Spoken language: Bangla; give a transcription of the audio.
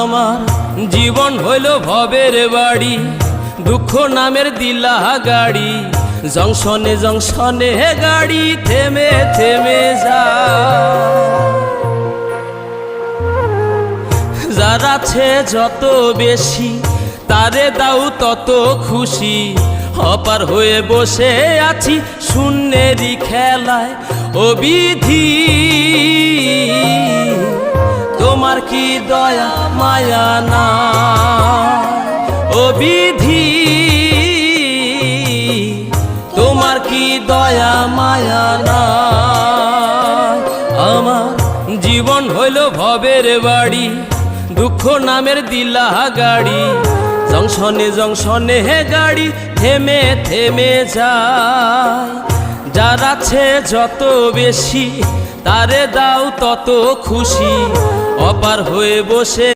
আমার জীবন হইল ভবের বাড়ি, দুঃখ নামের দিলা গাড়ি, জংশনে জংশনে গাড়ি থেমে থেমে যায়। যার আছে যত বেশি তারে দাও তত খুশি, অপার হয়ে বসে আছি শূন্যেরই খেলায়। ও বিধি তোমার কি দয়া মায়া না, ও বিধি তোমার কি দয়া মায়া না। আমার জীবন হইল ভবের বাড়ি, দুঃখ নামের দিলা গাড়ি, জংশনে জংশনে গাড়ি থেমে থেমে যায়। যার আছে যত বেশি তারে দাও তত খুশি, অপার হয়ে বসে